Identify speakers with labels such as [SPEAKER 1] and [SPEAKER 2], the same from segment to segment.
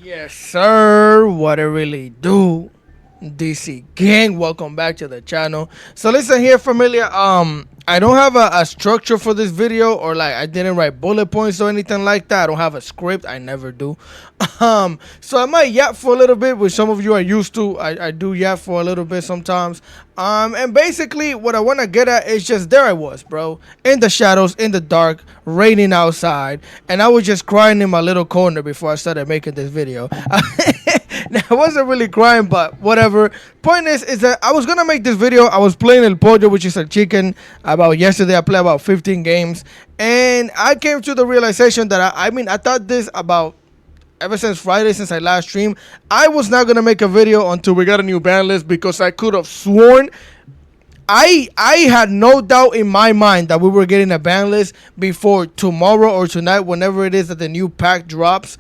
[SPEAKER 1] Yes, sir. What it really do? DC gang, welcome back to the channel. So listen here, familiar. I don't have a structure for this video, or like I didn't write bullet points or anything like that. I don't have a script. I never do. So I might yap for a little bit, which some of you are used to. I do yap for a little bit sometimes. And basically what I want to get at is just there I was, bro, in the shadows, in the dark, raining outside, and I was just crying in my little corner before I started making this video. Now, I wasn't really crying, but whatever. Point is that I was gonna make this video. I was playing El Pollo, which is a chicken. About yesterday, I played about 15 games, and I came to the realization that I thought this about ever since Friday, since I last streamed. I was not gonna make a video until we got a new ban list, because I could have sworn I had no doubt in my mind that we were getting a ban list before tomorrow or tonight, whenever it is that the new pack drops,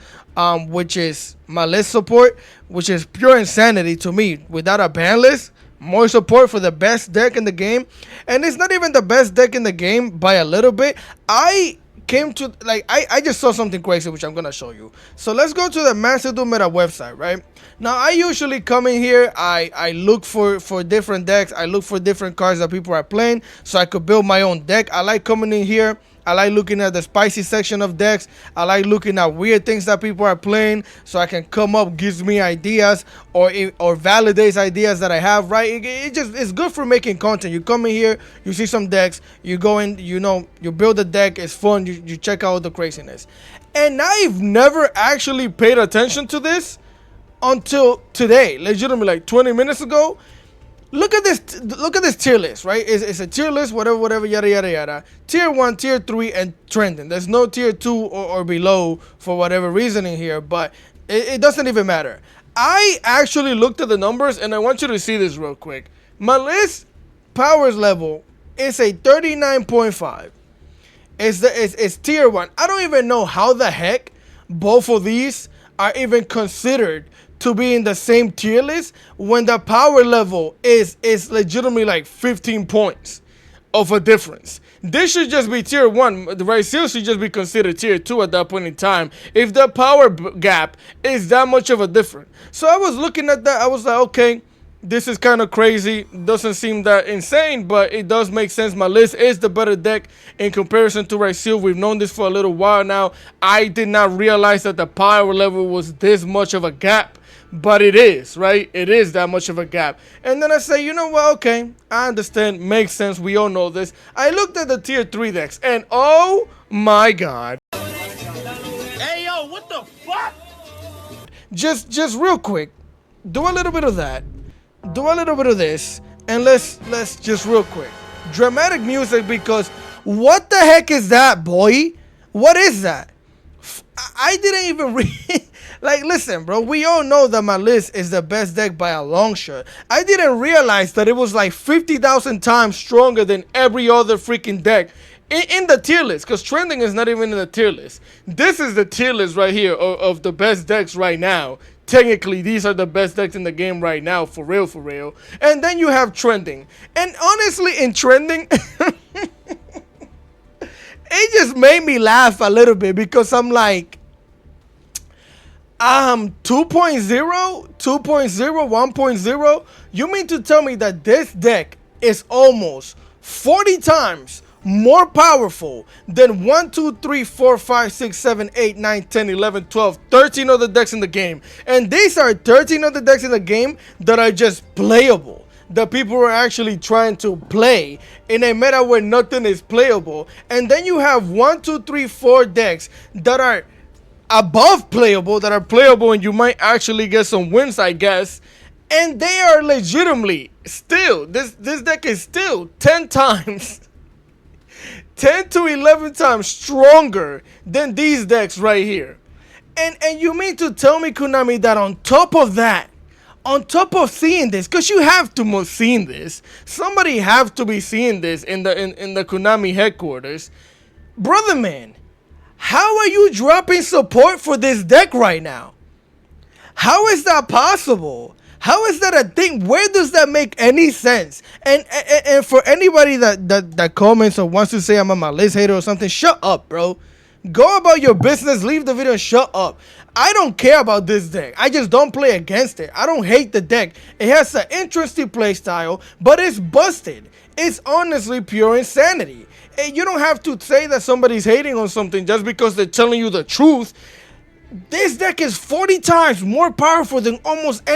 [SPEAKER 1] which is Maliss support, which is pure insanity to me. Without a ban list, more support for the best deck in the game, and it's not even the best deck in the game by a little bit. I came to, like, I just saw something crazy, which I'm gonna show you. So let's go to the Master Duel Meta website, right? Now, I usually come in here, I look for different decks, I look for different cards that people are playing, so I could build my own deck. I like coming in here, I like looking at the spicy section of decks, I like looking at weird things that people are playing, so I can come up, gives me ideas, or validates ideas that I have, right? It's good for making content. You come in here, you see some decks, you go in, you build a deck, it's fun, you check out the craziness. And I've never actually paid attention to this until today, legitimately like 20 minutes ago. Look at this tier list, right? It's a tier list, whatever, yada yada yada. Tier 1, tier 3, and trending. There's no tier 2 or below for whatever reasoning here, but it doesn't even matter. I actually looked at the numbers, and I want you to see this real quick. Maliss powers level is a 39.5. It's tier 1. I don't even know how the heck both of these are even considered to be in the same tier list when the power level is legitimately like 15 points of a difference. This should just be tier 1. The Ryzeal should just be considered tier 2 at that point in time, if the power gap is that much of a difference. So I was looking at that, I was like, okay, this is kind of crazy. Doesn't seem that insane, but it does make sense. Maliss is the better deck in comparison to Ryzeal. We've known this for a little while now. I did not realize that the power level was this much of a gap, but it is, right? It is that much of a gap. And then I say, you know what? Okay, I understand. Makes sense. We all know this. I looked at the tier 3 decks, and oh my god.
[SPEAKER 2] Hey, yo, what the fuck?
[SPEAKER 1] Just real quick, do a little bit of that. Do a little bit of this, and let's just real quick. Dramatic music, because what the heck is that, boy? What is that? I didn't even read. Like, listen, bro, we all know that Maliss is the best deck by a long shot. I didn't realize that it was like 50,000 times stronger than every other freaking deck in the tier list, because trending is not even in the tier list. This is the tier list right here of the best decks right now. Technically, these are the best decks in the game right now, for real, for real. And then you have trending. And honestly, in trending, it just made me laugh a little bit, because I'm like, 2.0, 2.0, 1.0. You mean to tell me that this deck is almost 40 times more powerful than 1, 2, 3, 4, 5, 6, 7, 8, 9, 10, 11, 12, 13 other decks in the game? And these are 13 other decks in the game that are just playable, that people are actually trying to play in a meta where nothing is playable. And then you have 1, 2, 3, 4 decks that are above playable, that are playable, and you might actually get some wins, I guess. And they are legitimately still, this deck is still 10 times 10 to 11 times stronger than these decks right here. And you mean to tell me, Konami, that on top of that, on top of seeing this, because you have to have seen this, somebody have to be seeing this in the Konami headquarters, brother man, how are you dropping support for this deck right now? How is that possible? How is that a thing? Where does that make any sense? And for anybody that comments or wants to say I'm a Maliss hater or something, shut up, bro. Go about your business, leave the video, and shut up. I don't care about this deck. I just don't play against it. I don't hate the deck. It has an interesting play style, but it's busted. It's honestly pure insanity. And you don't have to say that somebody's hating on something just because they're telling you the truth. This deck is 40 times more powerful than almost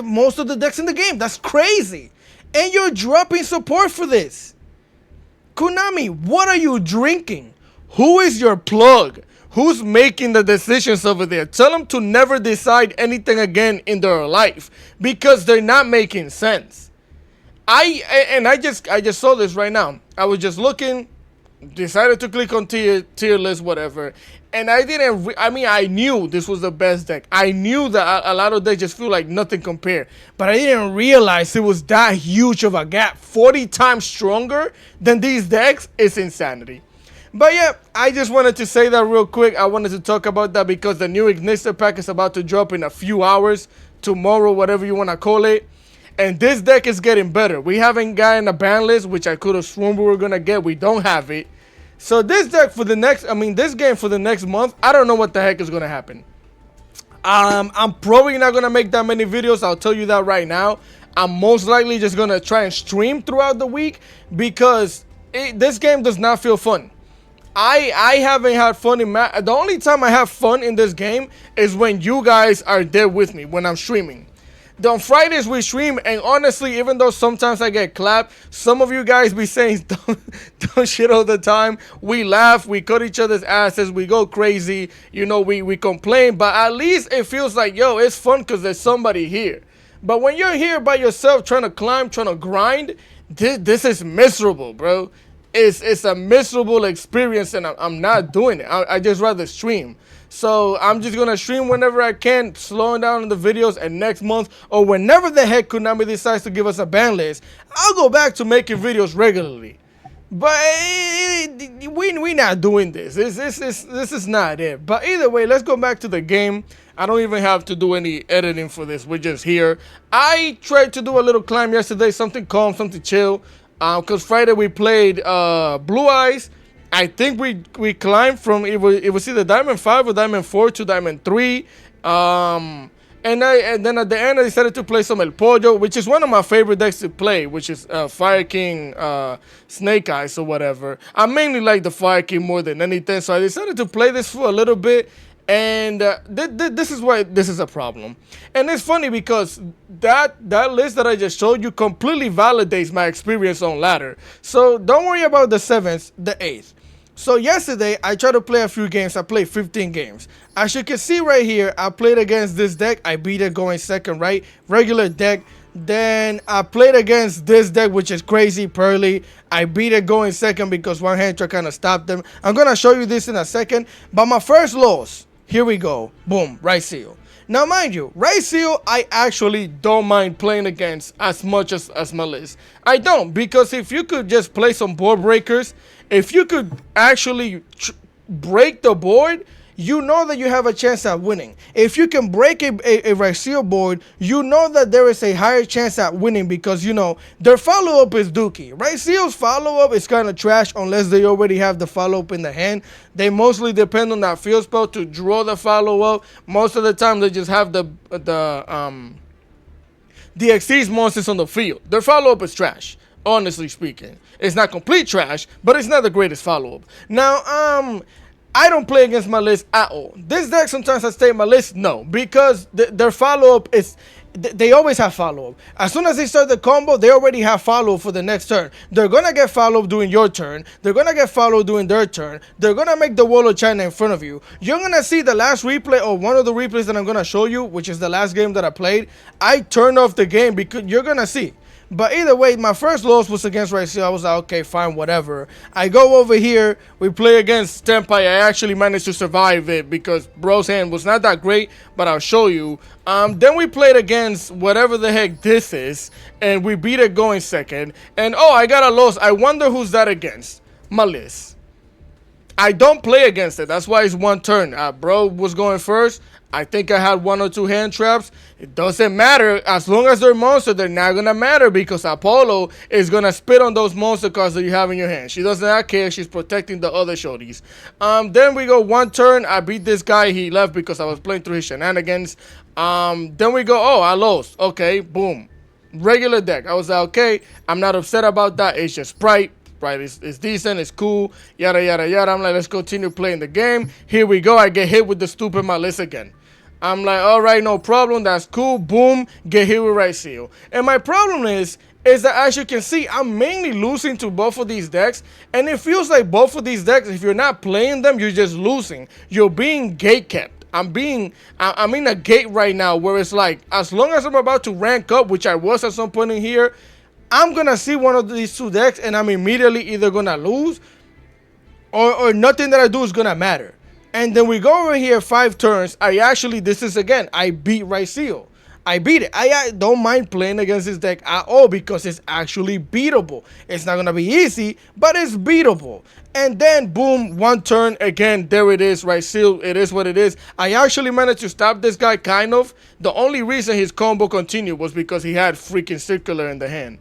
[SPEAKER 1] most of the decks in the game. That's crazy. And you're dropping support for this. Konami, what are you drinking? Who is your plug? Who's making the decisions over there? Tell them to never decide anything again in their life because they're not making sense. I just saw this right now. I was just looking, decided to click on tier list, whatever, and I knew this was the best deck. I knew that a lot of decks just feel like nothing compared, but I didn't realize it was that huge of a gap. 40 times stronger than these decks is insanity. But yeah, I just wanted to say that real quick. I wanted to talk about that because the new Ignister pack is about to drop in a few hours, tomorrow, whatever you want to call it. And this deck is getting better. We haven't gotten a ban list, which I could have sworn we were going to get. We don't have it. So this deck for the next, this game for the next month, I don't know what the heck is going to happen. I'm probably not going to make that many videos. I'll tell you that right now. I'm most likely just going to try and stream throughout the week because this game does not feel fun. I haven't had fun in the only time I have fun in this game is when you guys are there with me when I'm streaming. On Fridays we stream, and honestly, even though sometimes I get clapped, some of you guys be saying dumb shit all the time. We laugh, we cut each other's asses, we go crazy, you know, we complain, but at least it feels like, yo, it's fun because there's somebody here. But when you're here by yourself trying to climb, trying to grind, this is miserable, bro. It's a miserable experience, and I'm not doing it. I just rather stream. So I'm just going to stream whenever I can, slowing down the videos, and next month or whenever the heck Konami decides to give us a ban list, I'll go back to making videos regularly. But we not doing this. This is not it. But either way, let's go back to the game. I don't even have to do any editing for this. We're just here. I tried to do a little climb yesterday, something calm, something chill. Because Friday we played Blue Eyes. I think we climbed from it was either Diamond 5 or Diamond 4 to Diamond 3. And then at the end I decided to play some El Pollo, which is one of my favorite decks to play, which is Fire King Snake Eyes or whatever. I mainly like the Fire King more than anything, so I decided to play this for a little bit. And this is why this is a problem. And it's funny because that list that I just showed you completely validates my experience on ladder. So don't worry about the 7th, the 8th. So yesterday I tried to play a few games. I played 15 games. As you can see right here, I played against this deck. I beat it going second, right? Regular deck. Then I played against this deck, which is crazy, Pearly. I beat it going second because one hand trick kind of stopped them. I'm going to show you this in a second. But my first loss, here we go. Boom, Ryzeal. Now, mind you, Ryzeal, I actually don't mind playing against as much as Maliss. I don't, because if you could just play some board breakers, if you could actually break the board, you know that you have a chance at winning. If you can break a Ryzeal board, you know that there is a higher chance at winning because, you know, their follow-up is dookie. Ryzeal's follow-up is kind of trash unless they already have the follow-up in the hand. They mostly depend on that field spell to draw the follow-up. Most of the time, they just have the Xyz monsters on the field. Their follow-up is trash, honestly speaking. It's not complete trash, but it's not the greatest follow-up. Now, I don't play against Maliss at all. This deck sometimes I stay in Maliss, no, because their follow-up is, they always have follow-up. As soon as they start the combo, they already have follow-up for the next turn. They're going to get follow-up during your turn. They're going to get follow-up during their turn. They're going to make the wall of China in front of you. You're going to see the last replay, or one of the replays that I'm going to show you, which is the last game that I played. I turned off the game because you're going to see. But either way, my first loss was against Ryzeal. I was like, okay, fine, whatever. I go over here. We play against Tenpai. I actually managed to survive it because bro's hand was not that great, but I'll show you. Then we played against whatever the heck this is, and we beat it going second. And, oh, I got a loss. I wonder who's that against. Maliss. I don't play against it. That's why it's one turn. Bro was going first. I think I had 1 or 2 hand traps. It doesn't matter. As long as they're monsters, they're not going to matter because Apollo is going to spit on those monster cards that you have in your hand. She does not care. She's protecting the other shorties. Then we go 1 turn. I beat this guy. He left because I was playing through his shenanigans. Then we go, oh, I lost. Okay, boom. Regular deck. I was like, okay, I'm not upset about that. It's just Sprite. Right, it's decent, it's cool, yada yada yada. I'm like, let's continue playing the game. Here we go. I get hit with the stupid Maliss again. I'm like, all right, no problem, that's cool. Boom, get hit with Ryzeal. And my problem is that as you can see, I'm mainly losing to both of these decks, and it feels like both of these decks, if you're not playing them, you're just losing. You're being gate kept. I'm in a gate right now where it's like, as long as I'm about to rank up, which I was at some point in here, I'm going to see one of these 2 decks and I'm immediately either going to lose or nothing that I do is going to matter. And then we go over here 5 turns. I beat Ryzeal. I beat it. I don't mind playing against this deck at all because it's actually beatable. It's not going to be easy, but it's beatable. And then, boom, 1 turn. Again, there it is, Ryzeal. It is what it is. I actually managed to stop this guy, kind of. The only reason his combo continued was because he had freaking Circular in the hand.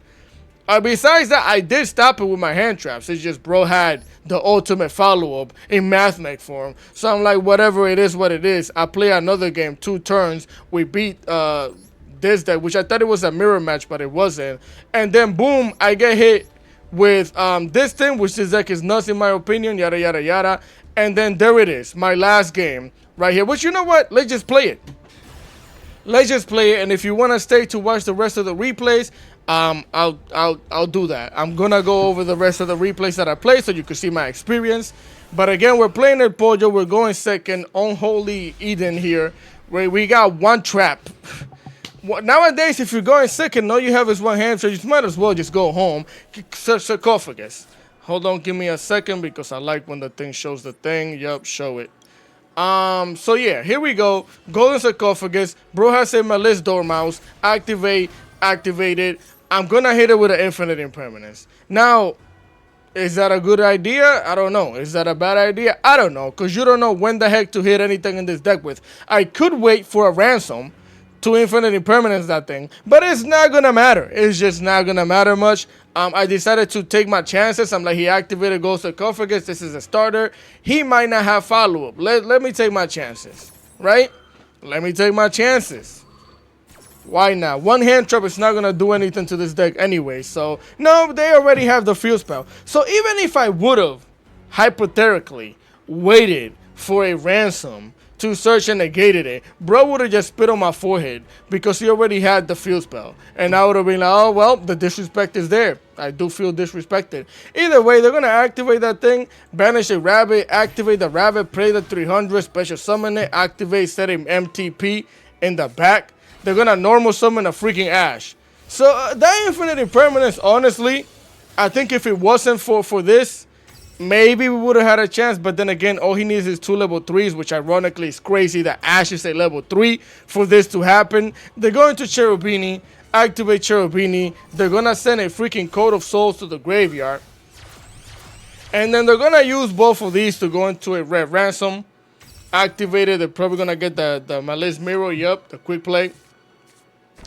[SPEAKER 1] Besides that, I did stop it with my hand traps. It's just bro had the ultimate follow-up in math mech form. So I'm like, whatever it is, what it is. I play another game, 2 turns. We beat this deck, which I thought it was a mirror match, but it wasn't. And then, boom, I get hit with this thing, which this deck is nuts in my opinion, yada, yada, yada. And then there it is, my last game right here. Which, you know what? Let's just play it. Let's just play it, and if you want to stay to watch the rest of the replays, I'll do that. I'm gonna go over the rest of the replays that I play so you can see my experience. But again, we're playing El Pollo. We're going second. Unholy Eden here, where we got 1 trap. Nowadays, if you're going second, all you have is 1 hand, so you might as well just go home. Sarcophagus. Hold on, give me a second because I like when the thing shows the thing. Yup, show it. So yeah, here we go. Golden Sarcophagus. Bro has a Maliss Dormouse. Activated. I'm gonna hit it with an infinite impermanence. Now, is that a good idea? I don't know. Is that a bad idea? I don't know, because you don't know when the heck to hit anything in this deck with. I could wait for a ransom to infinite impermanence that thing, but it's not gonna matter. It's just not gonna matter much. I decided to take my chances. I'm like, he activated Ghost Sarcophagus. This is a starter. He might not have follow-up. Let me take my chances, right? Let me take my chances. Why not? 1 hand trap is not gonna do anything to this deck anyway. So no, they already have the field spell. So even if I would have hypothetically waited for a ransom to search and negated it, bro would have just spit on my forehead because he already had the field spell. And I would have been like, oh, well, the disrespect is there. I do feel disrespected. Either way, they're going to activate that thing, banish a rabbit, activate the rabbit, play the 300, special summon it, activate, set him MTP in the back. They're going to normal summon a freaking Ash. So that infinite impermanence, honestly, I think if it wasn't for this, maybe we would have had a chance, but then again, all he needs is 2 level 3s, which ironically is crazy that Ash is a level 3 for this to happen. They're going to Cherubini, activate Cherubini. They're going to send a freaking Code of Souls to the graveyard. And then they're going to use both of these to go into a red ransom. Activated, they're probably going to get the Maliss Mirror, yup, the quick play.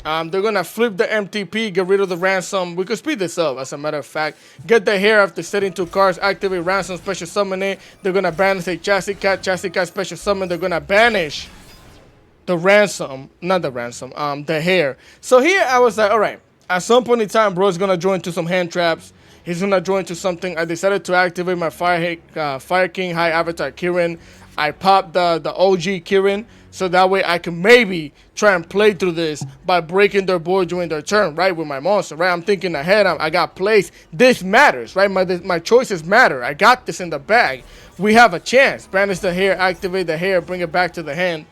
[SPEAKER 1] They're going to flip the MTP, get rid of the ransom. We could speed this up, as a matter of fact. Get the hair after setting 2 cards, activate ransom, special summon it. They're going to banish a Chassis Cat special summon. They're going to banish the ransom, not the ransom, the hair. So here I was like, all right, at some point in time, bro is going to join to some hand traps. He's going to join to something. I decided to activate my Fire King High Avatar Kirin. I popped the OG Kirin, so that way I can maybe try and play through this by breaking their board during their turn, right, with my monster, right? I'm thinking ahead. I got plays. This matters, right? My choices matter. I got this in the bag. We have a chance. Banish the hair, activate the hair, bring it back to the hand.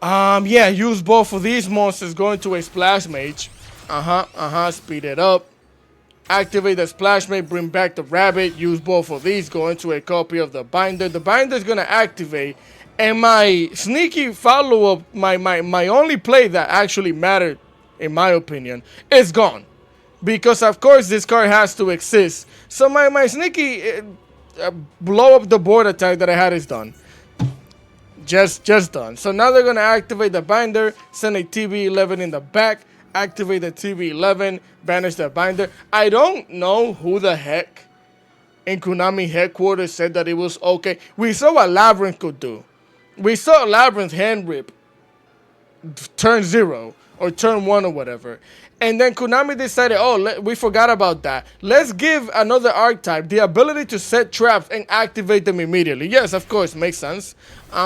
[SPEAKER 1] Yeah, use both of these monsters, go into a Splash Mage. Speed it up. Activate the Splash Mage, bring back the rabbit, use both of these, go into a copy of the binder. The binder is going to activate, and my sneaky follow-up, my only play that actually mattered, in my opinion, is gone. Because, of course, this card has to exist. So my sneaky blow up the board attack that I had is done. Just done. So now they're gonna activate the binder, send a TB11 in the back, activate the TB11, banish the binder. I don't know who the heck in Konami headquarters said that it was okay. We saw what Labyrinth could do. We saw Labyrinth hand rip turn 0 or turn 1 or whatever. And then Konami decided, oh, we forgot about that. Let's give another archetype the ability to set traps and activate them immediately. Yes, of course, makes sense.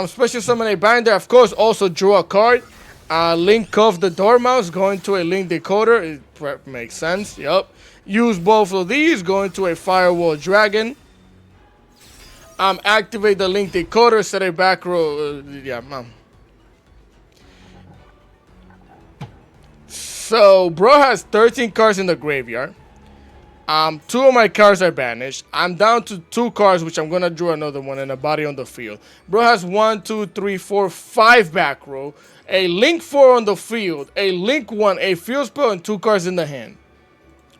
[SPEAKER 1] Special summon a binder, of course, also draw a card. Link off the Dormouse, go into a link decoder. It makes sense, yep. Use both of these, go into a Firewall Dragon. Activate the link decoder, set a back row. So, bro has 13 cards in the graveyard. 2 of my cards are banished. I'm down to 2 cards, which I'm going to draw another one and a body on the field. Bro has 1, 2, 3, 4, 5 back row. A link 4 on the field. A link 1, a field spell, and 2 cards in the hand.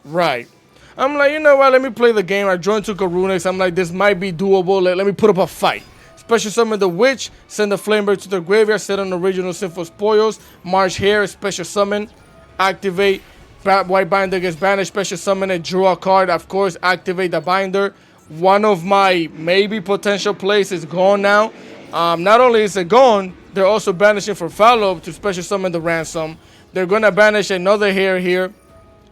[SPEAKER 1] Right. I'm like, you know what? Let me play the game. I joined 2 Karunics. I'm like, this might be doable. Let me put up a fight. Special summon the Witch. Send the Flamebird to the graveyard. Set an original Sinful Spoils. March here. Special summon. Activate. White binder gets banished. Special summon it. Draw a card. Of course, activate the binder. One of my maybe potential plays is gone now. Not only is it gone, they're also banishing for follow-up to special summon the Ransom. They're going to banish another hair here.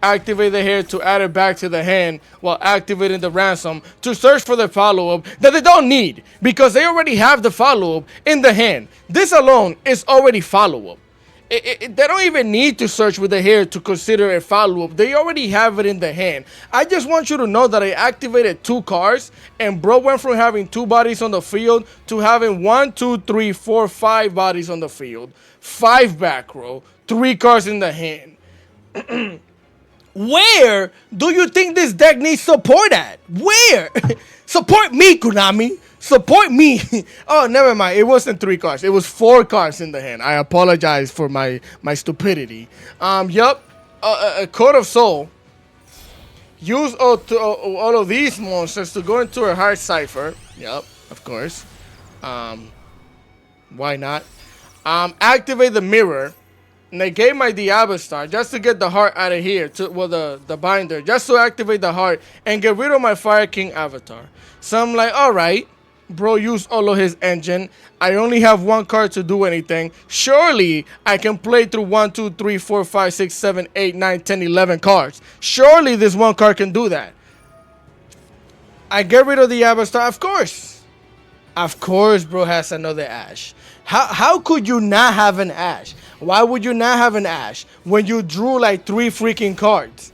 [SPEAKER 1] Activate the hair to add it back to the hand while activating the Ransom to search for the follow-up that they don't need because they already have the follow-up in the hand. This alone is already follow-up. They don't even need to search with the hair to consider a follow-up. They already have it in the hand. I just want you to know that I activated 2 cards and bro went from having 2 bodies on the field to having 1, 2, 3, 4, 5 bodies on the field. 5 back row, 3 cards in the hand. Where do you think this deck needs support at? Where? Support me, Konami. Support me. Oh, never mind. It wasn't 3 cards. It was 4 cards in the hand. I apologize for my stupidity. Yup. A Code of Soul. Use all of these monsters to go into a hard cipher. Yup, of course. Why not? Activate the mirror. Negate my Diablo Star just to get the heart out of here. The binder. Just to activate the heart and get rid of my Fire King avatar. So I'm like, alright. Bro used all of his engine. I only have 1 card to do anything. Surely I can play through 1, 2, 3, 4, 5, 6, 7, 8, 9, 10, 11 cards. Surely this 1 card can do that. I get rid of the Avatar. Of course. Of course, bro has another Ash. How could you not have an Ash? Why would you not have an Ash when you drew like 3 freaking cards?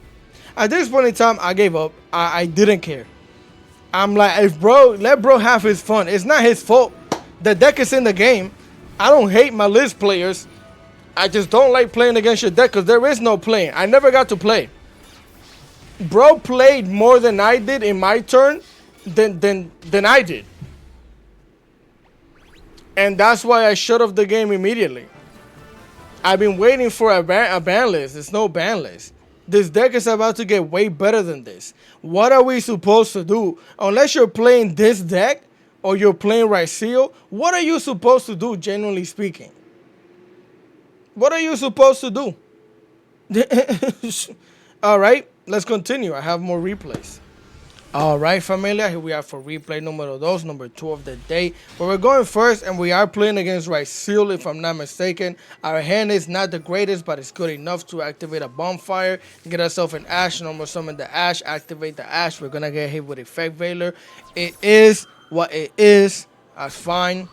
[SPEAKER 1] At this point in time, I gave up. I didn't care. I'm like, if bro, let bro have his fun. It's not his fault. The deck is in the game. I don't hate Maliss players. I just don't like playing against your deck because there is no playing. I never got to play. Bro played more than I did in my turn than I did. And that's why I shut off the game immediately. I've been waiting for a ban list. There's no ban list. This deck is about to get way better than this. What are we supposed to do? Unless you're playing this deck or you're playing Ryzeal, what are you supposed to do, genuinely speaking? What are you supposed to do? All right, let's continue. I have more replays. All right, familia, here we are for replay number 2 of the day. But we're going first, and we are playing against Ryzeal, if I'm not mistaken. Our hand is not the greatest, but it's good enough to activate a bonfire, get ourselves an Ash, normal summon the Ash, activate the Ash. We're going to get hit with Effect Veiler. It is what it is. That's fine.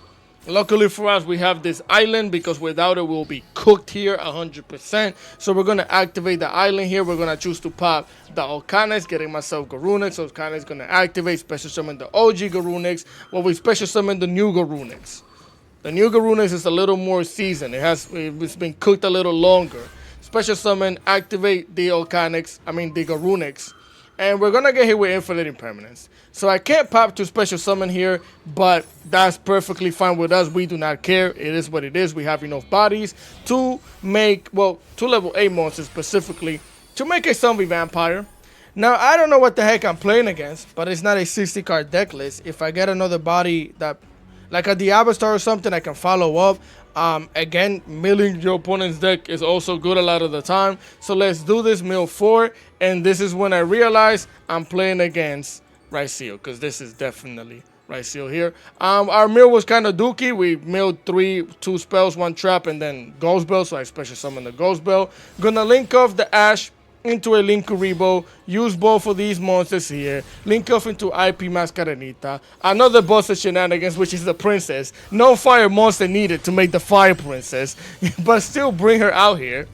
[SPEAKER 1] Luckily for us, we have this island because without it, we'll be cooked here 100%. So we're going to activate the island here. We're going to choose to pop the Volcanics, getting myself Garunix. So Volcanics going to activate, special summon the OG Garunix. Well, we special summon the new Garunix. The new Garunix is a little more seasoned. It's been cooked a little longer. Special summon, activate the Volcanics, the Garunix. And we're going to get hit with Infinite Impermanence. So I can't pop to special summon here, but that's perfectly fine with us. We do not care. It is what it is. We have enough bodies to make, well, 2 level 8 monsters specifically, to make a zombie vampire. Now, I don't know what the heck I'm playing against, but it's not a 60 card deck list. If I get another body that, like a Diablo Star or something, I can follow up. Again, milling your opponent's deck is also good a lot of the time. So let's do this mill 4. And this is when I realize I'm playing against Ryzeal, because this is definitely Ryzeal here. Our mill was kind of dookie. We milled 2 spells, 1 trap, and then Ghost Bell. So I special summon the Ghost Bell. Gonna link off the Ash into a Linkuriboh, use both of these monsters here, link off into IP Mascarenita, another boss of shenanigans, which is the princess. No fire monster needed to make the fire princess, but still bring her out here.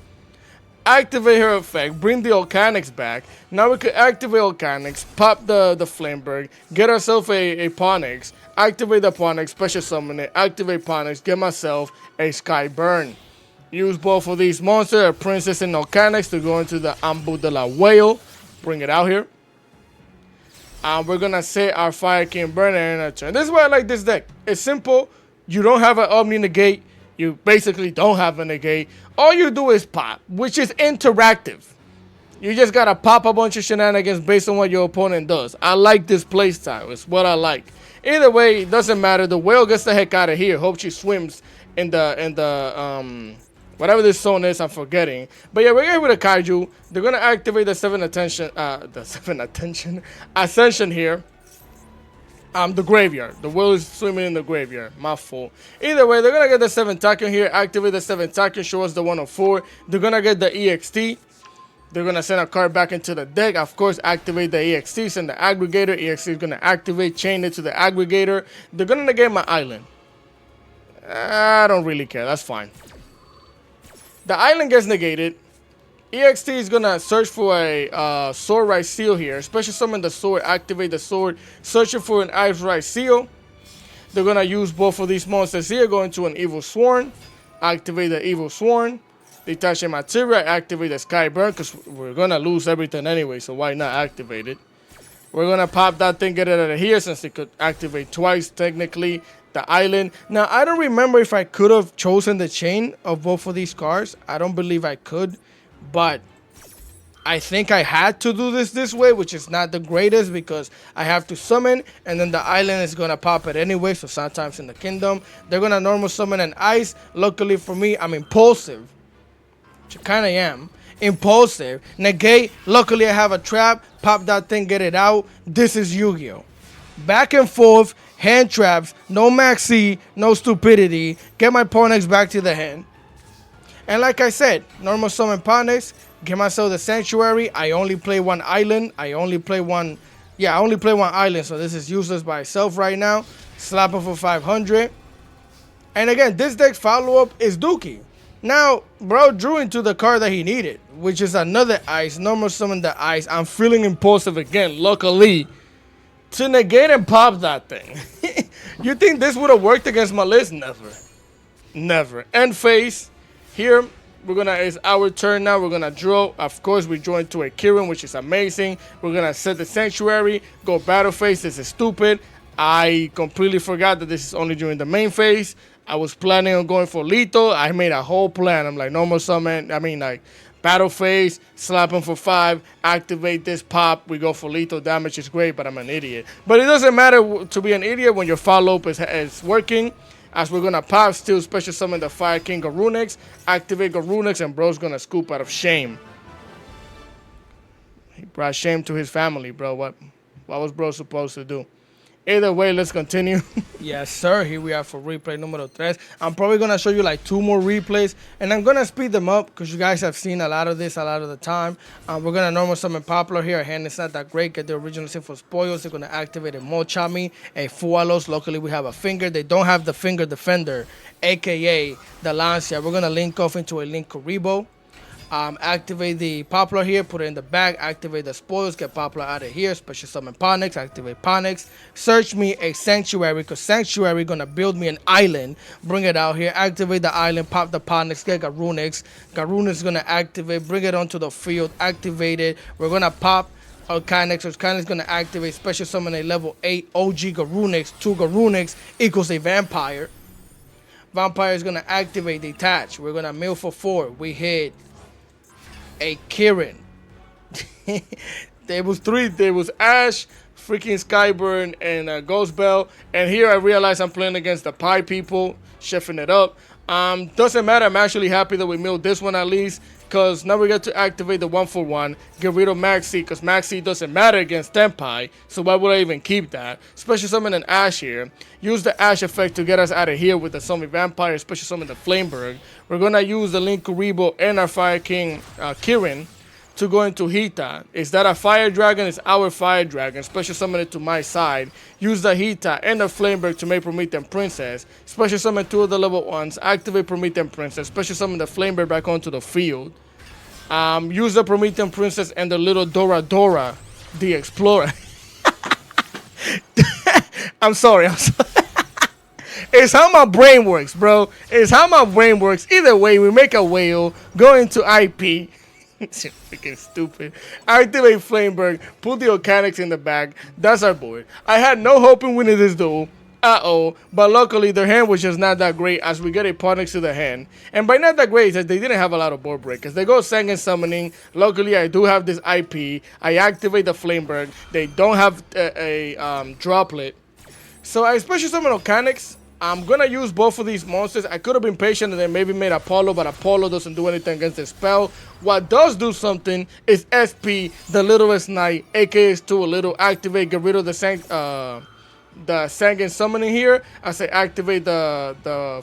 [SPEAKER 1] Activate her effect, bring the Volcanics back. Now we can activate Volcanics, pop the Flameberg, get ourselves a Ponix, activate the Ponix, special summon it, activate Ponix, get myself a Skyburn. Use both of these monsters, a princess and Volcanics, to go into the Ambu de la Whale. Bring it out here. We're going to set our Fire King Burner in a turn. This is why I like this deck. It's simple. You don't have an Omni Negate. You basically don't have a Negate. All you do is pop, which is interactive. You just got to pop a bunch of shenanigans based on what your opponent does. I like this playstyle. It's what I like. Either way, it doesn't matter. The whale gets the heck out of here. Hope she swims in the whatever this zone is, I'm forgetting. But yeah, we're here with a Kaiju. They're gonna activate the 7 Ascension here. The graveyard. The whale is swimming in the graveyard. My fault. Either way, they're gonna get the 7 Tachyon here. Activate the 7 Tachyon. Show us the 104. They're gonna get the EXT. They're gonna send a card back into the deck. Of course, activate the EXT. Send the aggregator. EXT is gonna activate. Chain it to the aggregator. They're gonna negate my island. I don't really care. That's fine. The island gets negated. EXT is going to search for a Sword Ryzeal here. Special summon the sword. Activate the sword. Searching for an Ice Ryzeal. They're going to use both of these monsters here. Go into an Evil Sworn. Activate the Evil Sworn. Detach a materia. Activate the Skyburn. Because we're going to lose everything anyway. So why not activate it? We're going to pop that thing. Get it out of here. Since it could activate twice technically. The island. Now, I don't remember if I could have chosen the chain of both of these cards. I don't believe I could, but I think I had to do this way, which is not the greatest because I have to summon, and then the island is going to pop it anyway, so sometimes in the kingdom. They're going to normal summon an ice. Luckily for me, I'm impulsive, which I kind of am. Impulsive. Negate. Luckily, I have a trap. Pop that thing, get it out. This is Yu-Gi-Oh! Back and forth. Hand traps, no maxi, no stupidity. Get my Ponix back to the hand. And like I said, normal summon Ponix. Get myself the Sanctuary. I only play 1 island. I only play one island. So this is useless by itself right now. Slap it for 500. And again, this deck's follow-up is Dookie. Now, bro drew into the card that he needed, which is another ice. Normal summon the ice. I'm feeling impulsive again, luckily. To negate and pop that thing. You think this would have worked against Maliss? Never. Never. End phase. Here, it's our turn now. We're going to draw. Of course, we draw into a Kirin, which is amazing. We're going to set the Sanctuary. Go battle phase. This is stupid. I completely forgot that this is only during the main phase. I was planning on going for lethal. I made a whole plan. I'm like, normal summon. Battle phase, slap him for 5, activate this pop, we go for lethal damage, it's great, but I'm an idiot. But it doesn't matter to be an idiot when your follow-up is working, as we're going to pop, still special summon the Fire King Garunix, activate Garunix, and bro's going to scoop out of shame. He brought shame to his family, bro. What was bro supposed to do? Either way, let's continue. Yes, sir. Here we are for replay numero 3. I'm probably going to show you like 2 more replays. And I'm going to speed them up because you guys have seen a lot of this a lot of the time. We're going to normal summon Poplar here. Our hand is not that great. Get the original Sinful Spoils. They're going to activate a Mochami, a Fualos. Luckily, we have a finger. They don't have the Finger Defender, a.k.a. the Lancia. We're going to link off into a Linkuriboh. Activate the Poplar here, put it in the bag, activate the spoils, get Poplar out of here, special summon Ponix, activate Ponix, search me a Sanctuary, because Sanctuary gonna build me an island, bring it out here, activate the island, pop the Ponix, get Garunix, Garunix gonna activate, bring it onto the field, activate it, we're gonna pop Volcanics, Volcanics gonna activate, special summon a level 8 OG Garunix, 2 Garunix equals a Vampire, Vampire is gonna activate, detach, we're gonna mill for 4, we hit a Kirin. There was three. There was Ash, freaking Skyburn, and Ghost Bell. And here I realized I'm playing against the Pie people, shifting it up. Doesn't matter. I'm actually happy that we milled this one at least, because now we get to activate the 1-for-1, get rid of Maxi, because Maxi doesn't matter against Tenpai, so why would I even keep that? Special summon an Ash here. Use the Ash effect to get us out of here with the Zombie Vampire, special summon the Flameberg. We're going to use the Link Kuribo and our Fire King Kirin to go into Hita. Is that a Fire Dragon? It's our Fire Dragon. Special summon it to my side. Use the Hita and the Flameberg to make Promethean Princess. Special summon 2 of the level 1s. Activate Promethean Princess. Special summon the Flameberg back onto the field. Use the Promethean Princess and the little Dora Dora, the Explorer. I'm sorry. It's how my brain works, bro. It's how my brain works. Either way, we make a whale, go into IP. It's freaking stupid. Activate Flameberg, put the Organics in the bag. That's our board. I had no hope in winning this duel. But luckily their hand was just not that great as we get a part next to the hand. And by not that great is that they didn't have a lot of board breakers. They go Sangan Summoning. Luckily I do have this IP. I activate the Flameberg. They don't have a droplet. So I special summon Organics. I'm gonna use both of these monsters. I could have been patient and then maybe made Apollo, but Apollo doesn't do anything against the spell. What does do something is SP, the Littlest Knight, aka Stu a Little. Activate, get rid of the Sangan Summoning here as I activate the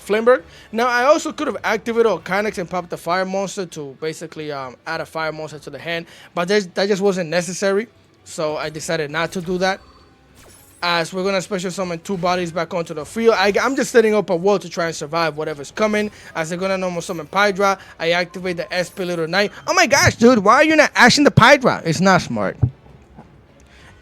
[SPEAKER 1] Flameberg. Now I also could have activated Organics and popped the Fire Monster to basically add a Fire Monster to the hand, but that just wasn't necessary, so I decided not to do that. As we're going to special summon 2 bodies back onto the field. I'm just setting up a wall to try and survive whatever's coming. As they're going to normal summon Pydra, I activate the SP Little Knight. Oh my gosh, dude, why are you not ashing the Pydra? It's not smart.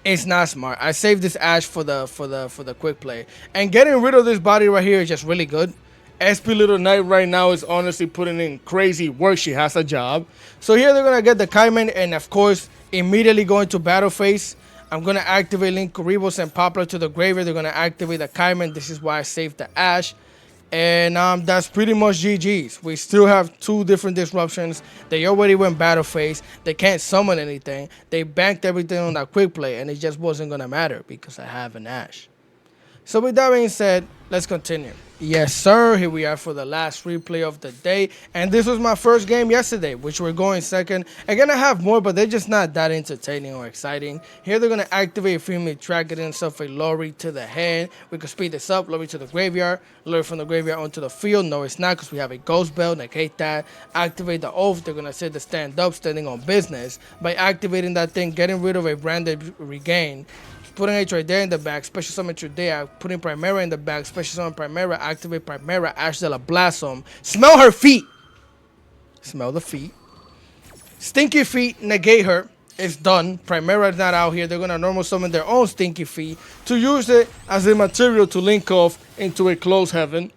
[SPEAKER 1] It's not smart. I saved this Ash for the quick play. And getting rid of this body right here is just really good. SP Little Knight right now is honestly putting in crazy work. She has a job. So here they're going to get the Kaiman and of course immediately go into battle phase. I'm going to activate Link Kuribo and Poplar to the graveyard. They're going to activate the Kaiman. This is why I saved the Ash. And that's pretty much GG's. We still have 2 different disruptions. They already went battle phase. They can't summon anything. They banked everything on that quick play. And it just wasn't going to matter because I have an Ash. So with that being said, let's continue. Yes, sir. Here we are for the last replay of the day. And this was my first game yesterday, which we're going second. I'm going to have more, but they're just not that entertaining or exciting. Here they're going to activate Female Track, getting himself a Lori to the hand. We can speed this up. Lori to the graveyard. Lori from the graveyard onto the field. No, it's not because we have a Ghost Bell. Negate that. Activate the Oath. They're going to set the stand up, standing on business. By activating that thing, getting rid of a branded regain. Putting a Tridea in the back, special summon Tridea, putting Primera in the back, special summon Primera, activate Primera, Ash de la Blossom. Smell her feet. Smell the feet. Stinky Feet, negate her. It's done. Primera is not out here. They're going to normal summon their own Stinky Feet to use it as a material to link off into a closed heaven.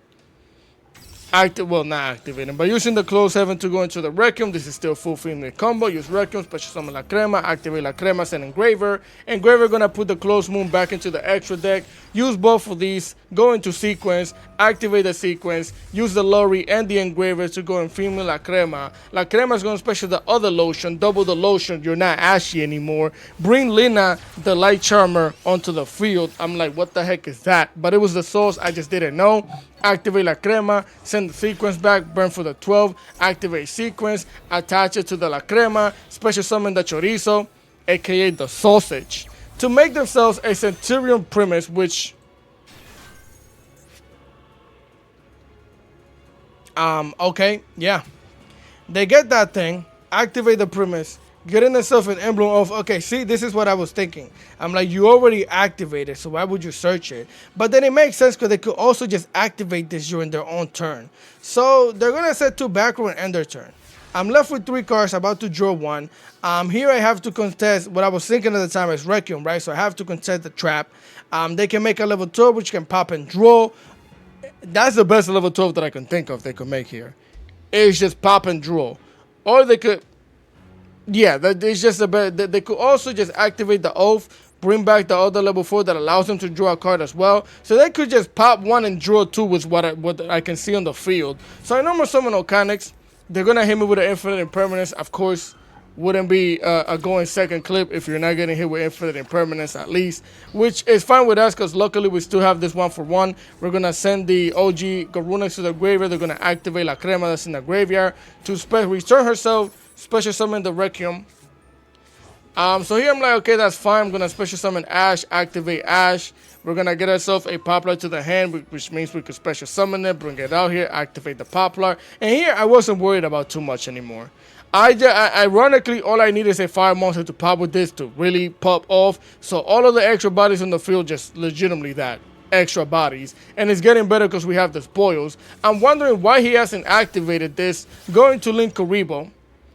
[SPEAKER 1] Well, not activating, but using the closed heaven to go into the Requiem. This is still full female combo. Use Requiem, special summon La Crema, activate La Crema, send Engraver. Engraver gonna put the closed moon back into the extra deck. Use both of these, go into sequence, activate the sequence, use the Lori and the Engraver to go in female La Crema. La Crema is gonna special the other lotion, double the lotion. You're not ashy anymore. Bring Lina, the Light Charmer, onto the field. I'm like, what the heck is that? But it was the source, I just didn't know. Activate La Crema, send the sequence back, burn for the 12, activate sequence, attach it to the La Crema, special summon the Chorizo, aka the sausage, to make themselves a Centur-Ion premise, which okay, yeah. They get that thing, activate the premise, getting themselves an emblem of, okay, see, this is what I was thinking. I'm like, you already activated, so why would you search it? But then it makes sense because they could also just activate this during their own turn. So they're going to set 2 back row and end their turn. I'm left with 3 cards, about to draw 1. Here I have to contest, what I was thinking at the time is Requiem, right? So I have to contest the trap. They can make a level 12, which can pop and draw. That's the best level 12 that I can think of they could make here. It's just pop and draw. Or they could... yeah, that is just a bit. They could also just activate the Oath, bring back the other level 4 that allows them to draw a card as well. So they could just pop 1 and draw 2 with what I can see on the field. So I normal summon Organics. They're gonna hit me with an Infinite Impermanence. Of course, wouldn't be a going second clip if you're not getting hit with infinite impermanence at least, which is fine with us because luckily we still have this 1-for-1. We're going to send the OG Garunex to the graveyard. They're going to activate La Crema that's in the graveyard to return herself, special summon the Requiem. So here I'm like, okay, that's fine. I'm going to special summon Ash, activate Ash. We're going to get ourselves a Poplar to the hand, which means we could special summon it, bring it out here, activate the Poplar. And here I wasn't worried about too much anymore. Ironically, all I need is a fire monster to pop with this to really pop off. So all of the extra bodies in the field, just legitimately that, extra bodies. And it's getting better because we have the spoils. I'm wondering why he hasn't activated this. Going to Link Karibo.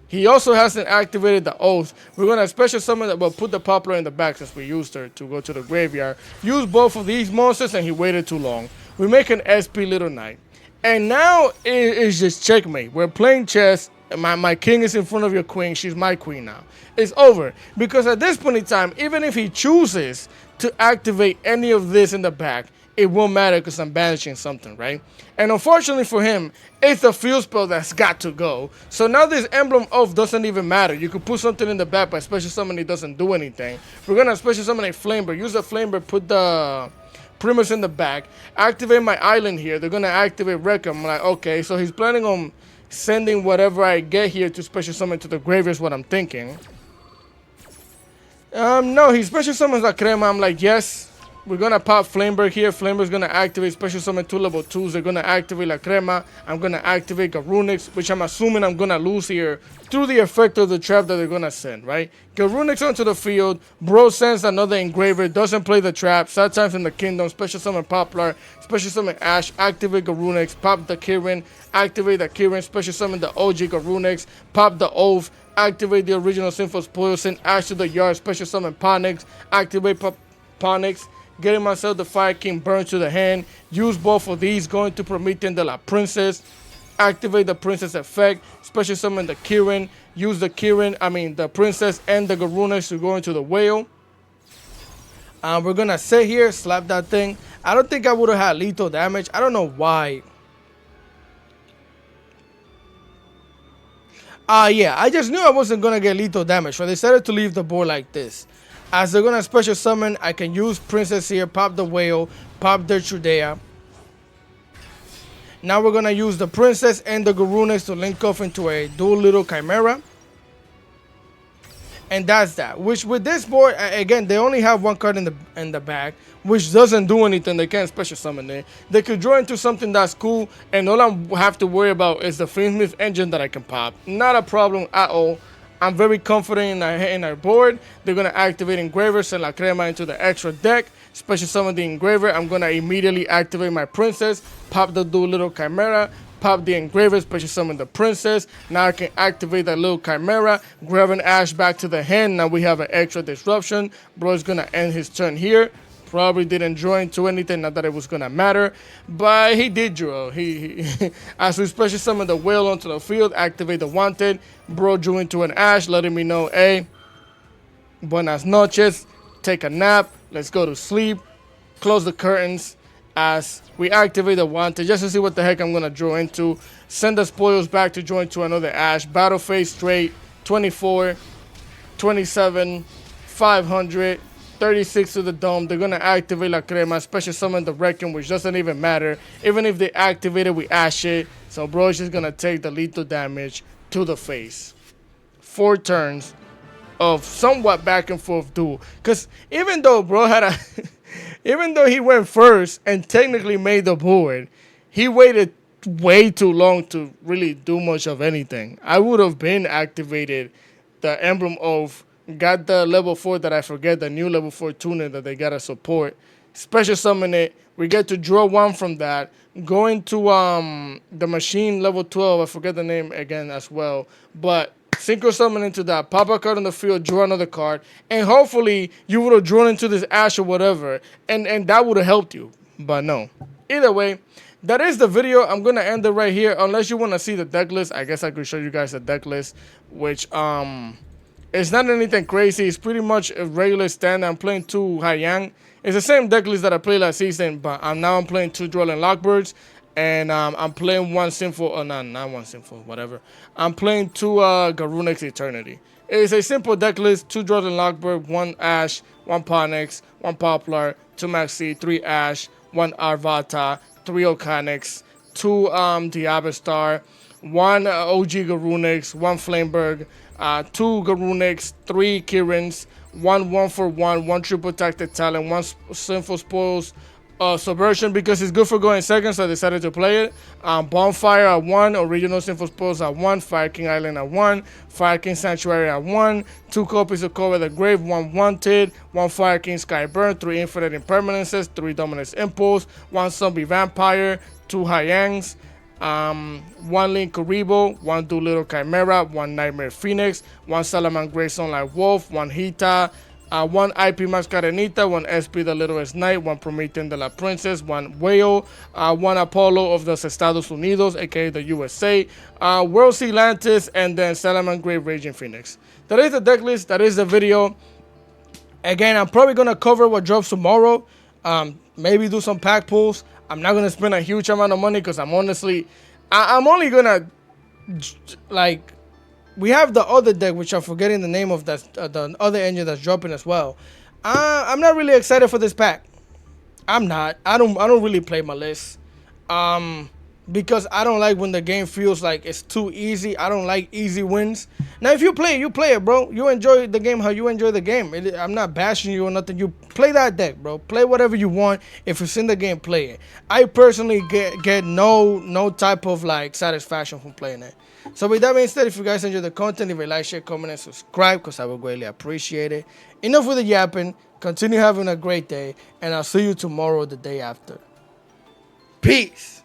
[SPEAKER 1] He also hasn't activated the Oath. We're going to special summon that, but put the Poplar in the back since we used her to go to the graveyard. Use both of these monsters and he waited too long. We make an SP Little Knight. And now it's just checkmate. We're playing chess. My king is in front of your queen. She's my queen now. It's over. Because at this point in time, even if he chooses to activate any of this in the back, it won't matter because I'm banishing something, right? And unfortunately for him, it's the field spell that's got to go. So now this Emblem Oath doesn't even matter. You could put something in the back, but special summon it doesn't do anything. We're going to special summon a Flamer. Use the Flamer, put the Primus in the back. Activate my island here. They're going to activate Requiem. I'm like, okay, so he's planning on sending whatever I get here to special summon to the graveyard is what I'm thinking. No, he special summons La Crema. I'm like, yes. We're going to pop Flameberg here. Flameberg's going to activate special summon 2 level 2s. They're going to activate La Crema. I'm going to activate Garunix, which I'm assuming I'm going to lose here through the effect of the trap that they're going to send, right? Garunix onto the field. Bro sends another Engraver. Doesn't play the trap. Sad times in the kingdom. Special summon Poplar. Special summon Ash. Activate Garunix. Pop the Kirin. Activate the Kirin. Special summon the OG Garunix. Pop the Oath. Activate the original Sinful Spoil. Send Ash to the yard. Special summon Ponix. Activate Ponix. Getting myself the Fire King Burn to the hand. Use both of these. Going to Promethean de la Princess. Activate the Princess effect. Special summon the Kirin. Use the the Princess and the Garunix to go into the Whale. We're going to sit here, slap that thing. I don't think I would have had lethal damage. I don't know why. Yeah, I just knew I wasn't going to get lethal damage. So I decided to leave the board like this. As they're going to special summon, I can use Princess here, pop the Whale, pop the Trudea. Now we're going to use the Princess and the Garunix to link off into a dual little Chimera. And that's that. Which with this board, again, they only have one card in the back, which doesn't do anything. They can't special summon it. They could draw into something that's cool, and all I have to worry about is the Fiendsmith engine that I can pop. Not a problem at all. I'm very confident in our board. They're going to activate Engraver, send La Crema into the extra deck. Special summon the Engraver. I'm going to immediately activate my Princess. Pop the dual little Chimera. Pop the Engraver, special summon the Princess. Now I can activate that little Chimera. Grab an Ash back to the hand. Now we have an extra disruption. Bro is going to end his turn here. Probably didn't draw into anything, not that it was going to matter. But he did draw. He as we special summon the Whale onto the field, activate the Wanted. Bro drew into an Ash, letting me know, hey, buenas noches. Take a nap. Let's go to sleep. Close the curtains. As we activate the Wanted, just to see what the heck I'm going to draw into. Send the spoils back to join to another Ash. Battle phase straight. 24, 27, 500, 36 to the dome. They're going to activate La Crema. Special summon the Requiem, which doesn't even matter. Even if they activate it, we Ash it. So bro is just going to take the lethal damage to the face. 4 turns of somewhat back and forth duel. Because even though bro had a... Even though he went first and technically made the board, he waited way too long to really do much of anything. I would have been activated the Emblem Oath, got the level 4 that I forget, the new level 4 tuner that they got to support, special summon it, we get to draw 1 from that, go into the machine level 12, I forget the name again as well, but synchro summon into that, pop a card on the field, draw another card, and hopefully you would have drawn into this Ash or whatever, and that would have helped you, but no. Either way, that is the video. I'm going to end it right here, unless you want to see the deck list. I guess I could show you guys the deck list, which it's not anything crazy. It's pretty much a regular standard. I'm playing 2 Haiyang. It's the same deck list that I played last season, but now I'm playing 2 Duel and Lockbirds. And I'm playing 1 Sinful, not 1 Sinful, whatever. I'm playing 2 Garunix Eternity. It is a simple deck list: 2 Jordan Lockberg, 1 Ash, 1 Ponix, 1 Poplar, 2 Maxi, 3 Ash, 1 Arvata, 3 Ocanix, 2 Diabastar, 1 OG Garunix, 1 Flameberg, 2 Garunix, 3 Kirins, 1 for 1 triple tactic talent, 1 Sinful Spoils Subversion because it's good for going second, so I decided to play it. Bonfire at 1, Original Sinful Spoils at 1, Fire King Island at 1, Fire King Sanctuary at 1, 2 copies of Cover the Grave, 1 Wanted, 1 Fire King Skyburn, 3 Infinite Impermanences, 3 Dominance Impulse, 1 Zombie Vampire, 2 Hyangs, 1 Link Karibo, 1 Doolittle Chimera, 1 Nightmare Phoenix, 1 Salaman Grayson like Wolf, 1 Hita, 1 IP Mascarenita, 1 SP the Littlest Knight, 1 Promethean de la Princess, 1 Whale, 1 Apollo of los Estados Unidos, aka the USA, World Sea Atlantis, and then Salaman Grave Raging Phoenix. That is the deck list, that is the video. Again, I'm probably going to cover what drops tomorrow. Maybe do some pack pulls. I'm not going to spend a huge amount of money because I'm honestly, I'm only going to, like, we have the other deck, which I'm forgetting the name of, that the other engine that's dropping as well. I'm not really excited for this pack. I'm not. I don't really play Maliss. Because I don't like when the game feels like it's too easy. I don't like easy wins. Now, if you play it, bro. You enjoy the game how you enjoy the game. I'm not bashing you or nothing. You play that deck, bro. Play whatever you want. If it's in the game, play it. I personally get no type of like satisfaction from playing it. So with that being said, if you guys enjoy the content, leave a like, share, comment, and subscribe because I would greatly appreciate it. Enough with the yapping. Continue having a great day, and I'll see you tomorrow or the day after. Peace.